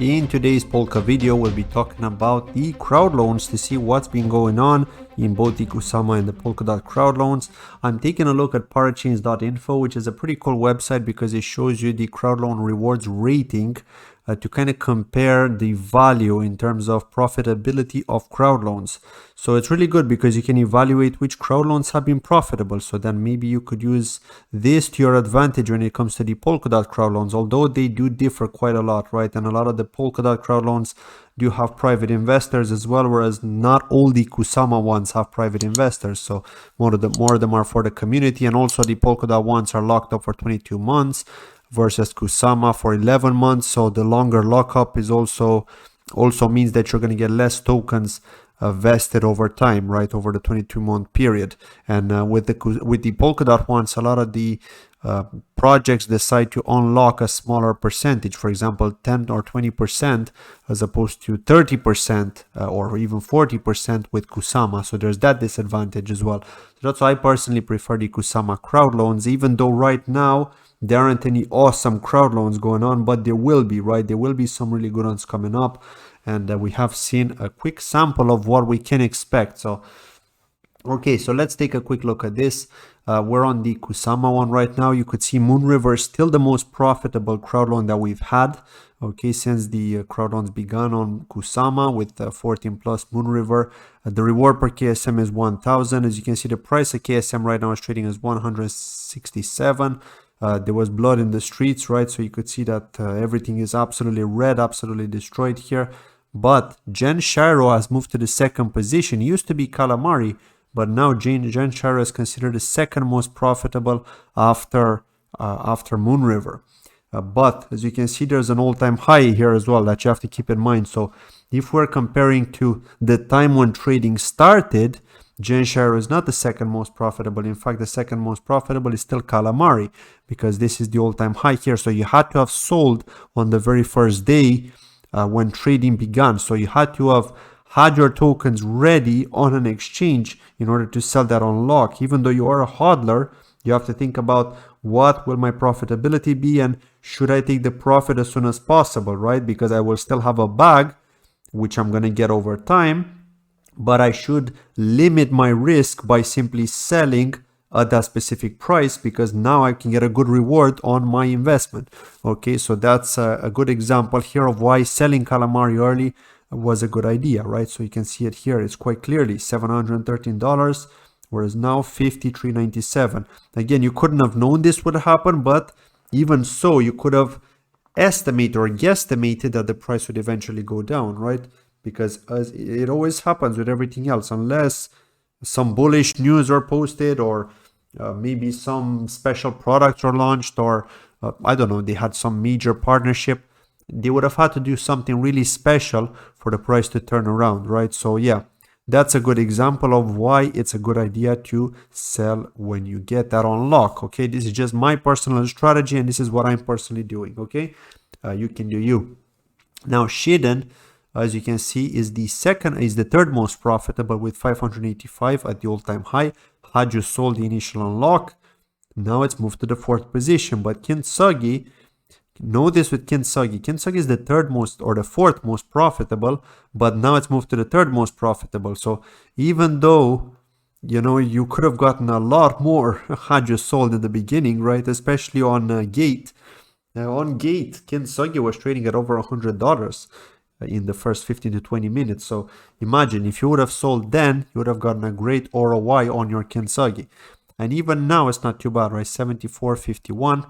In today's Polka video, we'll be talking about the crowd loans to see what's been going on in both the Kusama and the Polkadot crowd loans. I'm taking a look at parachains.info, which is a pretty cool website because it shows you the crowd loan rewards rating to kind of compare the value in terms of profitability of crowd loans. So it's really good because you can evaluate which crowd loans have been profitable. So then maybe you could use this to your advantage when it comes to the Polkadot crowd loans, although they do differ quite a lot, right? And a lot of the Polkadot crowd loans do have private investors as well, whereas not all the Kusama ones have private investors. So more of them are for the community, and also the Polkadot ones are locked up for 22 months versus Kusama for 11 months. So the longer lockup is also means that you're going to get less tokens vested over time, right, over the 22-month period. And with the Polkadot ones, a lot of the projects decide to unlock a smaller percentage, for example 10 or 20% as opposed to 30% or even 40% with Kusama. So there's that disadvantage as well. So that's why I personally prefer the Kusama crowd loans, even though right now there aren't any awesome crowd loans going on, but there will be, right? There will be some really good ones coming up, and we have seen a quick sample of what we can expect. So okay, so let's take a quick look at this. We're on the Kusama one right now. You could see Moonriver is still the most profitable crowd loan that we've had, okay, since the crowd loans began on Kusama with 14 plus Moonriver. The reward per KSM is 1,000. As you can see, the price of KSM right now is trading as 167. There was blood in the streets, right? So you could see that everything is absolutely red, absolutely destroyed here. But Gen Shiro has moved to the second position. It used to be Calamari, but now Gen Shiro is considered the second most profitable after Moonriver. But as you can see, there's an all-time high here as well that you have to keep in mind. So if we're comparing to the time when trading started, Gen Shiro is not the second most profitable. In fact, the second most profitable is still Calamari, because this is the all-time high here. So you had to have sold on the very first day when trading began. So you had to have had your tokens ready on an exchange in order to sell that on lock. Even though you are a hodler, you have to think about what will my profitability be and should I take the profit as soon as possible, right? Because I will still have a bag, which I'm going to get over time, but I should limit my risk by simply selling at that specific price, because now I can get a good reward on my investment. Okay, so that's a good example here of why selling Calamari early was a good idea, right? So you can see it here. It's quite clearly $713, whereas now $53.97. Again, you couldn't have known this would happen, but even so, you could have estimated or guesstimated that the price would eventually go down, right? Because as it always happens with everything else, unless some bullish news are posted, or maybe some special products are launched, or I don't know, they had some major partnership, they would have had to do something really special for the price to turn around, right? So yeah, that's a good example of why it's a good idea to sell when you get that on lock. Okay, this is just my personal strategy, and this is what I'm personally doing. Okay, you can do you. Now Shiden, as you can see, is the third most profitable with 585 at the all-time high. Had you sold the initial unlock, now it's moved to the fourth position. But Kintsugi, know this with Kintsugi. Kintsugi is the third most or the fourth most profitable, but now it's moved to the third most profitable. So even though, you know, you could have gotten a lot more had you sold in the beginning, right? Especially on Gate. On Gate, Kintsugi was trading at over $100 in the first 15 to 20 minutes. So imagine if you would have sold then, you would have gotten a great ROI on your Kintsugi. And even now it's not too bad, right? 74.51.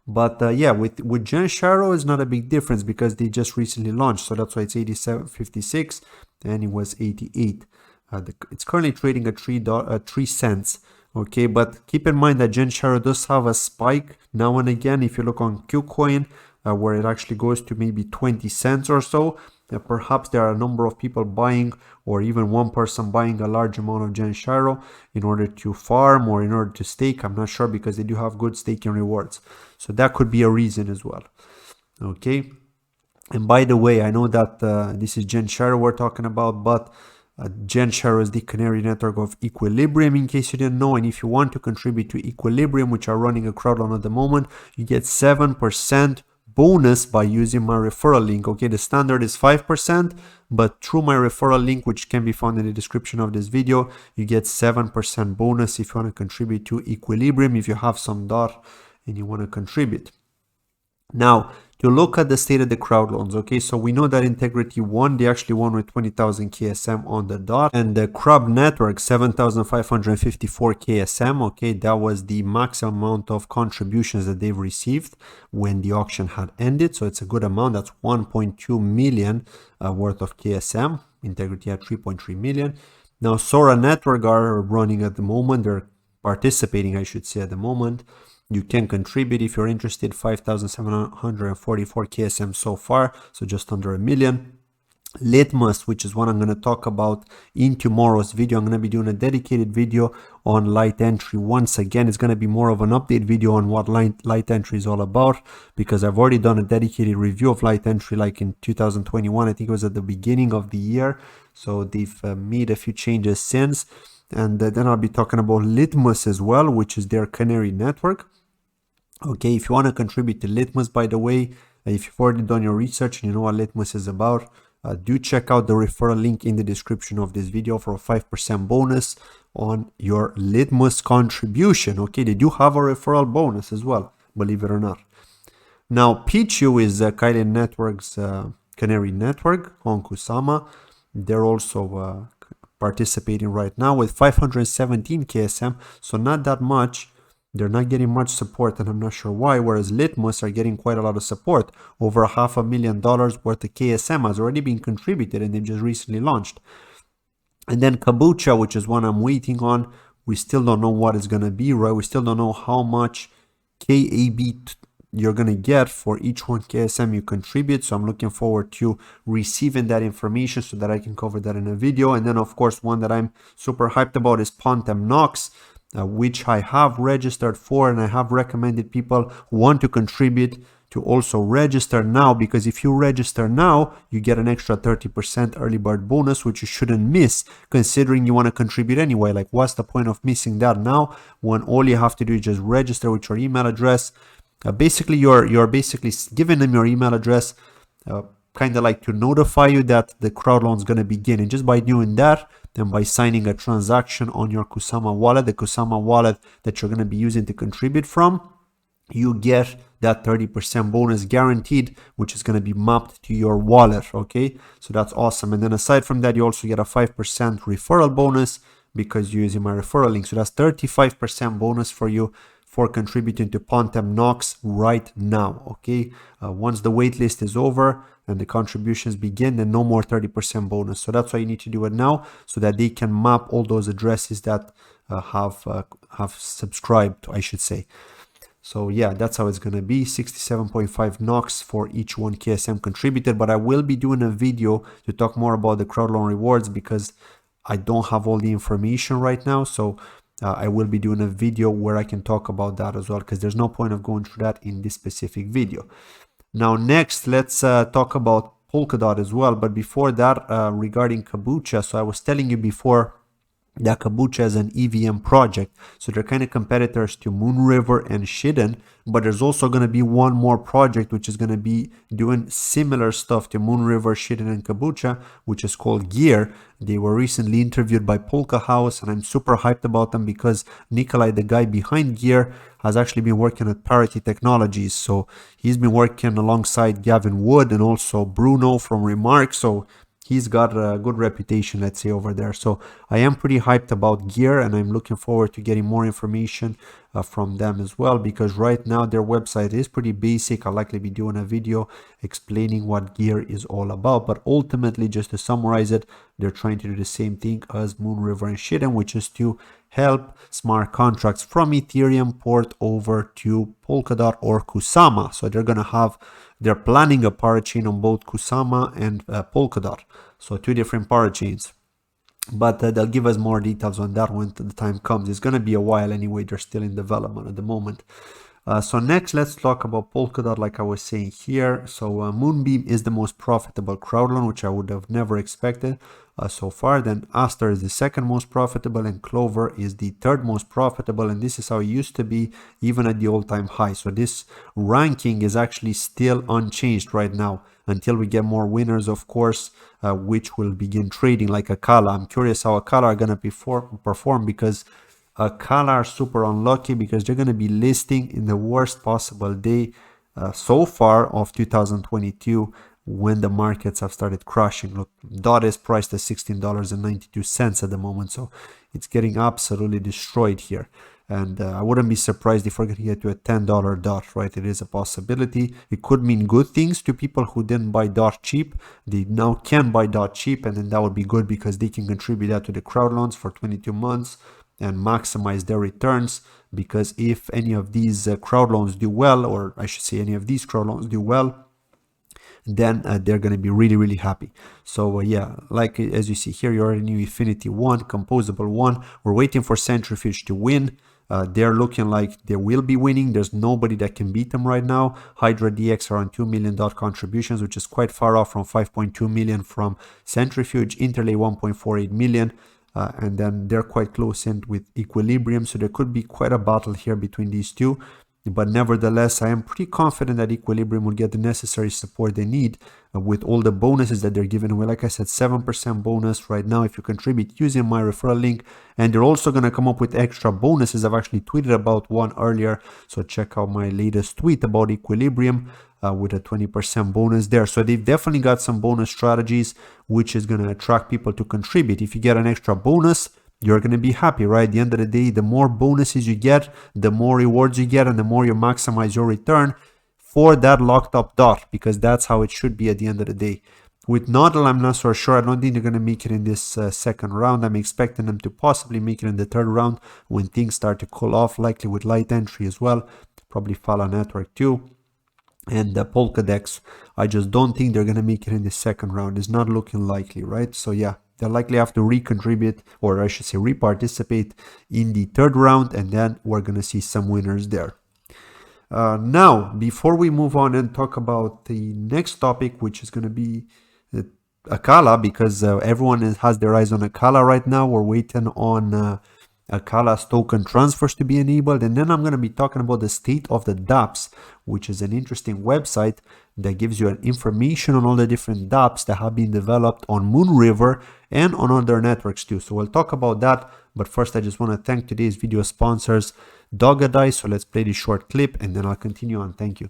But yeah, with Gen Shiro is not a big difference because they just recently launched, so that's why it's 87.56 and it was 88. It's currently trading at 3 cents. Okay, but keep in mind that Gen Shiro does have a spike now and again. If you look on KuCoin, where it actually goes to maybe 20 cents or so, perhaps there are a number of people buying, or even one person buying a large amount of Gen Shiro in order to farm or in order to stake. I'm not sure, because they do have good staking rewards. So that could be a reason as well. Okay. And by the way, I know that this is Gen Shiro we're talking about, but Gen Shiro is the canary network of Equilibrium, in case you didn't know. And if you want to contribute to Equilibrium, which are running a crowd loan at the moment, you get 7% bonus by using my referral link. Okay, the standard is 5%, but through my referral link, which can be found in the description of this video, you get 7% bonus if you want to contribute to Equilibrium, if you have some DOT and you want to contribute. Now, to look at the state of the crowd loans, okay, so we know that Integrity won. They actually won with 20,000 KSM on the dot. And the Crowd Network, 7,554 KSM, okay, that was the maximum amount of contributions that they've received when the auction had ended. So it's a good amount. That's 1.2 million worth of KSM. Integrity had 3.3 million. Now, Sora Network are running at the moment. They're participating, I should say, at the moment. You can contribute if you're interested. 5,744 KSM so far, so just under a million. Litmus, which is what I'm going to talk about in tomorrow's video. I'm going to be doing a dedicated video on light entry. Once again, it's going to be more of an update video on what light entry is all about, because I've already done a dedicated review of light entry like in 2021. I think it was at the beginning of the year. So they've made a few changes since. And then I'll be talking about Litmus as well, which is their Canary network. Okay, if you want to contribute to Litmus, by the way, if you've already done your research and you know what Litmus is about, do check out the referral link in the description of this video for a 5% bonus on your Litmus contribution. Okay, they do have a referral bonus as well, believe it or not. Now, Pichu is Kylie Network's Canary network on Kusama. They're also participating right now with 517 KSM, so not that much. They're not getting much support, and I'm not sure why, whereas Litmus are getting quite a lot of support. Over $500,000 worth of KSM has already been contributed, and they've just recently launched. And then Kabucha, which is one I'm waiting on, we still don't know what it's going to be, right? We still don't know how much KAB you're going to get for each one KSM you contribute. So I'm looking forward to receiving that information so that I can cover that in a video. And then, of course, one that I'm super hyped about is Pontem NOX, which I have registered for, and I have recommended people who want to contribute to also register now, because if you register now, you get an extra 30% early bird bonus, which you shouldn't miss considering you want to contribute anyway. Like, what's the point of missing that now when all you have to do is just register with your email address? Basically, you're basically giving them your email address, kind of like to notify you that the crowd loan is going to begin. And just by doing that, then by signing a transaction on your Kusama wallet, the Kusama wallet that you're going to be using to contribute from, you get that 30% bonus guaranteed, which is going to be mapped to your wallet. Okay, so that's awesome. And then aside from that, you also get a 5% referral bonus because you're using my referral link. So that's 35% bonus for you for contributing to Pontem NOX right now. Okay, once the waitlist is over and the contributions begin, then no more 30% bonus. So that's why you need to do it now, so that they can map all those addresses that have subscribed, I should say. So yeah, that's how it's going to be. 67.5 NOX for each one KSM contributed. But I will be doing a video to talk more about the crowd loan rewards, because I don't have all the information right now. So I will be doing a video where I can talk about that as well, because there's no point of going through that in this specific video. Now, next, let's talk about Polkadot as well. But before that, regarding Kabucha, so I was telling you before that Kabucha is an EVM project. So they're kind of competitors to Moonriver and Shiden, but there's also going to be one more project which is going to be doing similar stuff to Moonriver, Shiden, and Kabucha, which is called Gear. They were recently interviewed by Polka House, and I'm super hyped about them because Nikolai, the guy behind Gear, has actually been working at Parity Technologies. So he's been working alongside Gavin Wood and also Bruno from Remark. So he's got a good reputation, let's say, over there. So I am pretty hyped about Gear, and I'm looking forward to getting more information from them as well, because right now their website is pretty basic. I'll likely be doing a video explaining what Gear is all about, but ultimately, just to summarize it, they're trying to do the same thing as Moonriver and Shiden, which is to help smart contracts from Ethereum port over to Polkadot or Kusama. So they're planning a parachain on both Kusama and Polkadot. So two different parachains. But they'll give us more details on that when the time comes. It's going to be a while anyway. They're still in development at the moment. So next, let's talk about Polkadot, like I was saying here. So Moonbeam is the most profitable crowd loan, which I would have never expected. so far. Then Aster is the second most profitable, and Clover is the third most profitable, and this is how it used to be even at the all-time high. So this ranking is actually still unchanged right now until we get more winners, of course, which will begin trading like Acala. I'm curious how Acala are going to perform, because Acala are super unlucky because they're going to be listing in the worst possible day so far of 2022, when the markets have started crashing. Look, DOT is priced at $16.92 at the moment, so it's getting absolutely destroyed here. And I wouldn't be surprised if we're going to get to a $10 DOT, right? It is a possibility. It could mean good things to people who didn't buy DOT cheap. They now can buy DOT cheap, and then that would be good because they can contribute that to the crowd loans for 22 months and maximize their returns. Because if any of these crowd loans do well, or I should say any of these crowd loans do well, then they're going to be really happy. So yeah, like as you see here, you already knew Infinity 1, Composable 1. We're waiting for Centrifuge to win. They're looking like they will be winning. There's nobody that can beat them right now. Hydra DX around $2 million contributions, which is quite far off from 5.2 million from Centrifuge. Interlay 1.48 million. And then they're quite close in with Equilibrium, so there could be quite a battle here between these two. But nevertheless, I am pretty confident that Equilibrium will get the necessary support they need with all the bonuses that they're giving away. Like I said, 7% bonus right now if you contribute using my referral link. And they're also going to come up with extra bonuses. I've actually tweeted about one earlier, so check out my latest tweet about Equilibrium with a 20% bonus there. So they've definitely got some bonus strategies, which is going to attract people to contribute. If you get an extra bonus, you're going to be happy, right? At the end of the day, the more bonuses you get, the more rewards you get, and the more you maximize your return for that locked up DOT, because that's how it should be at the end of the day. With Nodal, I'm not so sure. I don't think they're going to make it in this second round. I'm expecting them to possibly make it in the third round when things start to cool off, likely with light entry as well, probably Fala Network too. And the Polkadex, I just don't think they're going to make it in the second round. It's not looking likely, right? So yeah, they'll likely have to recontribute, or I should say reparticipate in the third round, and then we're going to see some winners there. Now, before we move on and talk about the next topic, which is going to be Acala, because everyone has their eyes on Acala right now. We're waiting on Acala's token transfers to be enabled, and then I'm going to be talking about the state of the dApps, which is an interesting website that gives you information on all the different dApps that have been developed on Moonriver and on other networks too. So we'll talk about that, but first I just want to thank today's video sponsors, Dogedi. So let's play this short clip and then I'll continue on. Thank you.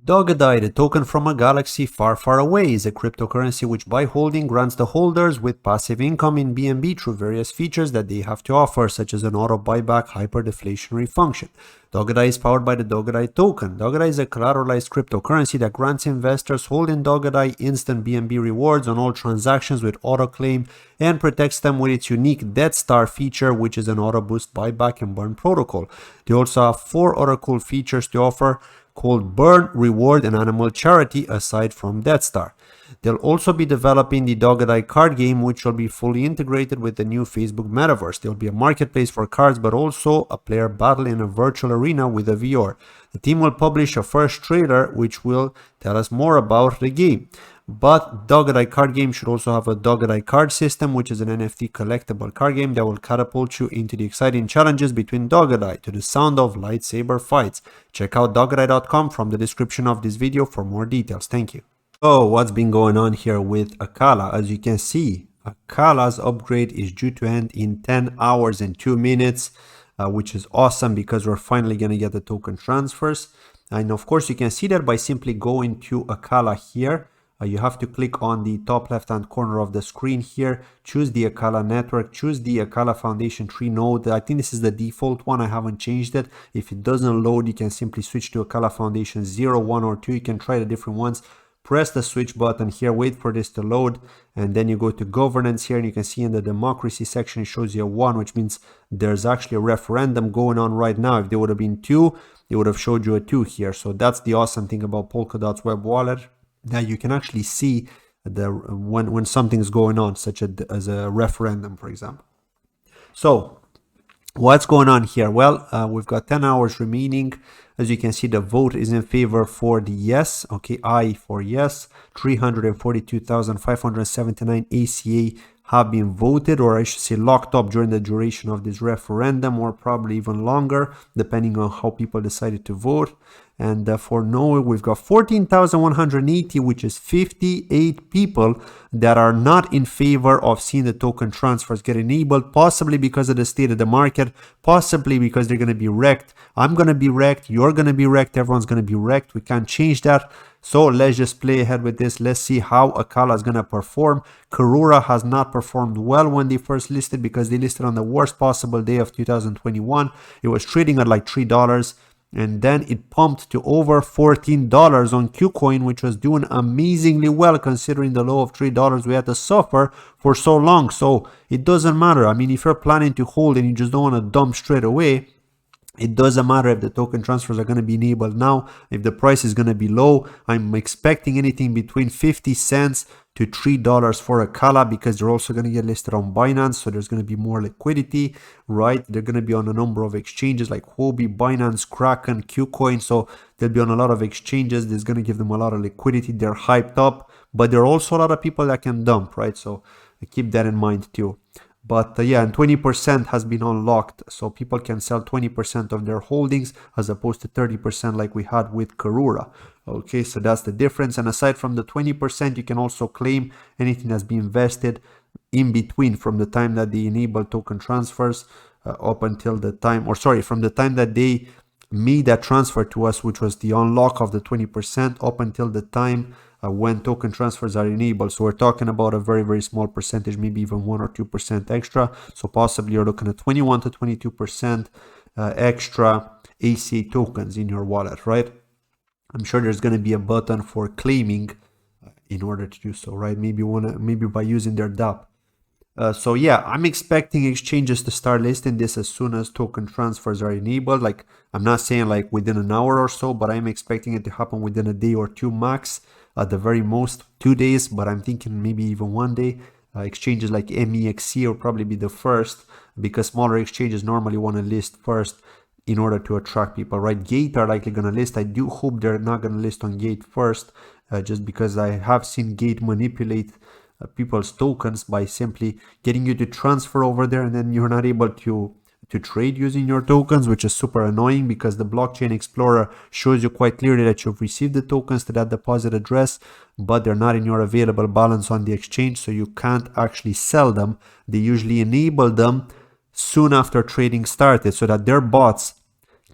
Dogedi, the token from a galaxy far away, is a cryptocurrency which by holding grants the holders with passive income in BNB through various features that they have to offer, such as an auto buyback hyperdeflationary function. Dogedi is powered by the Dogedi token. Dogedi is a collateralized cryptocurrency that grants investors holding Dogedi instant BNB rewards on all transactions with auto claim and protects them with its unique Death Star feature, which is an auto boost buyback and burn protocol. They also have 4 other cool features to offer, called Burn, Reward, and Animal Charity, aside from Death Star. They'll also be developing the Dogedi card game, which will be fully integrated with the new Facebook metaverse. There'll be a marketplace for cards, but also a player battle in a virtual arena with a VR. The team will publish a first trailer, which will tell us more about the game. But Dogedi card game should also have a Dogedi card system, which is an NFT collectible card game that will catapult you into the exciting challenges between Dogedi to the sound of lightsaber fights. Check out dogedi.com from the description of this video for more details. Thank you. So what's been going on here with Acala? As you can see, Acala's upgrade is due to end in 10 hours and 2 minutes, which is awesome because we're finally going to get the token transfers. And of course, you can see that by simply going to Acala here. You have to click on the top left hand corner of the screen here, choose the Acala network, choose the Acala Foundation tree node. I think this is the default one, I haven't changed it. If it doesn't load, you can simply switch to Acala Foundation 0, 1 or 2. You can try the different ones. Press the switch button here, wait for this to load, and then you go to governance here, and you can see in the democracy section it shows you a 1, which means there's actually a referendum going on right now. If there would have been 2, it would have showed you a 2 here. So that's the awesome thing about Polkadot's web wallet, that you can actually see when something's going on, such as a referendum, for example. So what's going on here? Well, we've got 10 hours remaining. As you can see, the vote is in favor for the yes. Okay, I for yes. 342,579 ACA have been voted, or I should say locked up during the duration of this referendum, or probably even longer, depending on how people decided to vote. And for Norway, we've got 14,180, which is 58 people that are not in favor of seeing the token transfers get enabled, possibly because of the state of the market, possibly because they're going to be wrecked. I'm going to be wrecked. You're going to be wrecked. Everyone's going to be wrecked. We can't change that. So let's just play ahead with this. Let's see how Acala is going to perform. Karura has not performed well when they first listed because they listed on the worst possible day of 2021. It was trading at like $3. And then it pumped to over $14 on KuCoin, which was doing amazingly well considering the low of $3 we had to suffer for so long. So it doesn't matter. I mean, if you're planning to hold and you just don't want to dump straight away, it doesn't matter if the token transfers are going to be enabled now, if the price is going to be low. I'm expecting anything between 50 cents to $3 for Acala because they're also going to get listed on Binance. So there's going to be more liquidity, right? They're going to be on a number of exchanges like Huobi, Binance, Kraken, KuCoin. So they'll be on a lot of exchanges. There's going to give them a lot of liquidity. They're hyped up, but there are also a lot of people that can dump, right? So keep that in mind too. But yeah, and 20% has been unlocked. So people can sell 20% of their holdings as opposed to 30% like we had with Karura. Okay, so that's the difference. And aside from the 20%, you can also claim anything that's been invested in between from the time that they enable token transfers up until the time, or sorry, from the time that they made that transfer to us, which was the unlock of the 20%, up until the time when token transfers are enabled. So we're talking about a very, very small percentage, maybe even 1 or 2% extra. So possibly you're looking at 21 to 22% extra ACA tokens in your wallet, right? I'm sure there's going to be a button for claiming in order to do so, right? Maybe by using their dApp. So yeah, I'm expecting exchanges to start listing this as soon as token transfers are enabled. Like, I'm not saying like within an hour or so, but I'm expecting it to happen within a day or two max. At the very most 2 days, but I'm thinking maybe even 1 day. Exchanges like MEXC will probably be the first because smaller exchanges normally want to list first in order to attract people, right? Gate are likely going to list. I do hope they're not going to list on Gate first, just because I have seen Gate manipulate people's tokens by simply getting you to transfer over there, and then you're not able to trade using your tokens, which is super annoying because the blockchain explorer shows you quite clearly that you've received the tokens to that deposit address, but they're not in your available balance on the exchange, so you can't actually sell them. They usually enable them soon after trading started so that their bots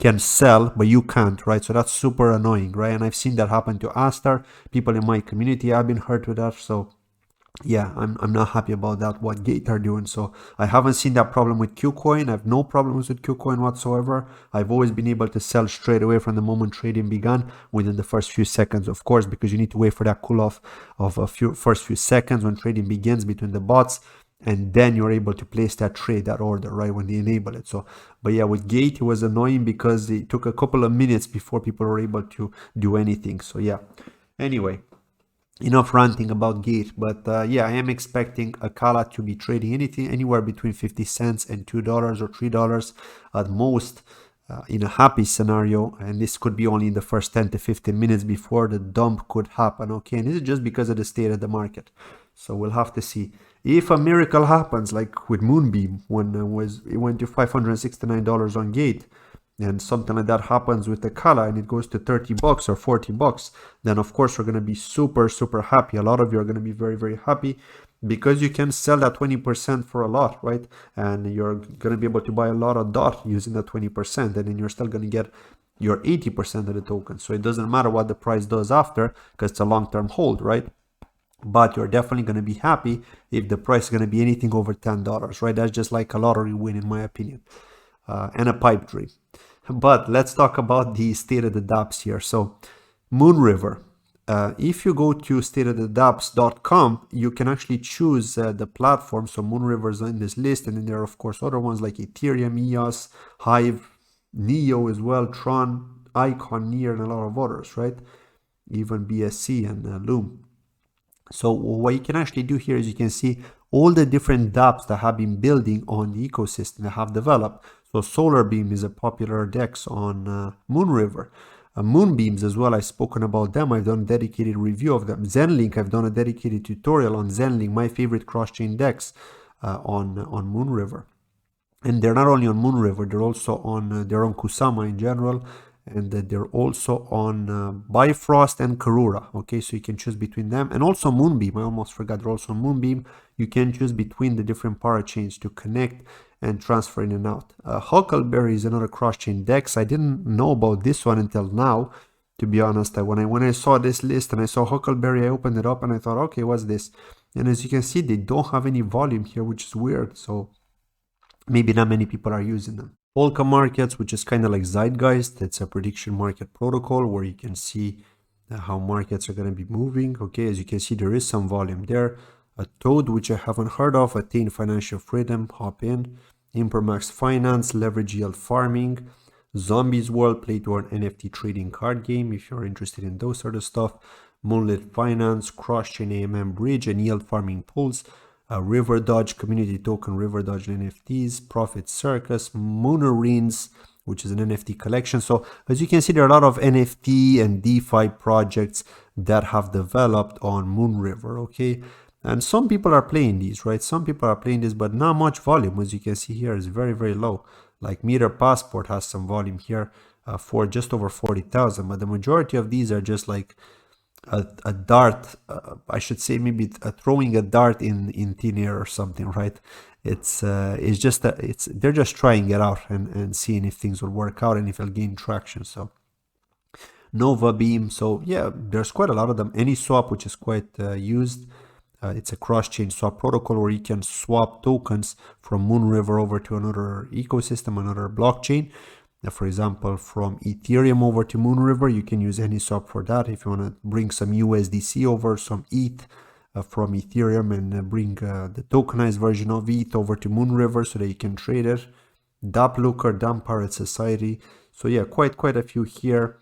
can sell, but you can't, right? So that's super annoying, right? And I've seen that happen to Astar. People in my community have been hurt with that, so yeah, I'm not happy about that, what Gate are doing. So I haven't seen that problem with KuCoin. I have no problems with KuCoin whatsoever. I've always been able to sell straight away from the moment trading began within the first few seconds, of course, because you need to wait for that cool off of first few seconds when trading begins between the bots, and then you're able to place that trade, that order, right, when they enable it. So, but yeah, with Gate, it was annoying because it took a couple of minutes before people were able to do anything. So yeah, anyway, enough ranting about Gate, but yeah, I am expecting Acala to be trading anything anywhere between 50 cents and $2 or $3 at most in a happy scenario, and this could be only in the first 10 to 15 minutes before the dump could happen. Okay, and this is just because of the state of the market, so we'll have to see. If a miracle happens like with Moonbeam when it went to $569 on Gate, and something like that happens with the Acala and it goes to $30 or $40, then of course we're going to be super happy. A lot of you are going to be very happy because you can sell that 20% for a lot, right? And you're going to be able to buy a lot of DOT using that 20%, and then you're still going to get your 80% of the token. So it doesn't matter what the price does after because it's a long-term hold, right? But you're definitely going to be happy if the price is going to be anything over $10, right? That's just like a lottery win in my opinion, and a pipe dream. But let's talk about the state of the dApps here. So Moonriver, if you go to stateofthedapps.com, you can actually choose the platform. So Moonriver is in this list, and then there are of course other ones like Ethereum, EOS, Hive, Neo as well, Tron, Icon, Near, and a lot of others, right? Even BSC and Loom. So what you can actually do here is you can see all the different dApps that have been building on the ecosystem that have developed. So Solarbeam is a popular DEX on Moonriver. Moonbeams as well, I've spoken about them. I've done a dedicated review of them. Zenlink, I've done a dedicated tutorial on Zenlink, my favorite cross-chain DEX on Moonriver. And they're not only on Moonriver, they're also on they're on Kusama in general, and they're also on Bifrost and Karura. Okay, so you can choose between them, and also Moonbeam. I almost forgot, they're also on Moonbeam. You can choose between the different parachains to connect and transfer in and out. Huckleberry is another cross-chain DEX. I didn't know about this one until now, to be honest. When I saw this list and I saw Huckleberry, I opened it up and I thought, okay, what's this? And as you can see, they don't have any volume here, which is weird. So maybe not many people are using them. Polka markets, which is kind of like Zeitgeist. It's a prediction market protocol where you can see how markets are going to be moving. Okay, as you can see, there is some volume there. A Toad, which I haven't heard of. Attain Financial Freedom, hop in. Impermax Finance, leverage yield farming. Zombies World, play to earn NFT trading card game if you're interested in those sort of stuff. Moonlit Finance, cross-chain AMM bridge and yield farming pools. River Dodge community token, River Dodge NFTs, Profit Circus, Moonarines, which is an NFT collection. So as you can see, there are a lot of NFT and DeFi projects that have developed on Moonriver, okay? And some people are playing these, right? Some people are playing this, but not much volume. As you can see here, is very, very low. Like Meter Passport has some volume here for just over 40,000, but the majority of these are just like a dart, I should say maybe throwing a dart in thin air or something, right? They're just trying it out and seeing if things will work out and if it'll gain traction. So Nova Beam, so yeah, there's quite a lot of them. AnySwap, which is quite used. It's a cross-chain swap protocol where you can swap tokens from Moonriver over to another ecosystem, another blockchain. For example, from Ethereum over to Moonriver, you can use AnySwap for that. If you want to bring some USDC over, some ETH from Ethereum, and bring the tokenized version of ETH over to Moonriver so that you can trade it. DAppLooker, Dumb Pirate Society. So yeah, quite a few here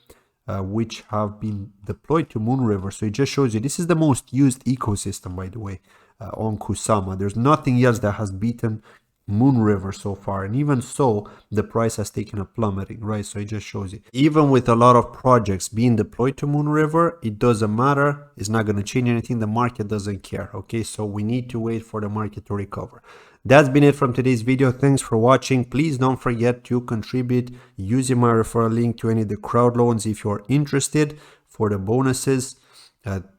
which have been deployed to Moonriver. So it just shows you this is the most used ecosystem, by the way, on Kusama. There's nothing else that has beaten Moonriver so far, and even so the price has taken a plummeting, right? So it just shows you, even with a lot of projects being deployed to Moonriver, it doesn't matter. It's not going to change anything. The market doesn't care. Okay, so we need to wait for the market to recover. That's been it from today's video. Thanks for watching. Please don't forget to contribute using my referral link to any of the crowd loans if you're interested for the bonuses.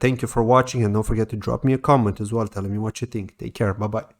Thank you for watching, and don't forget to drop me a comment as well telling me what you think. Take care. Bye bye.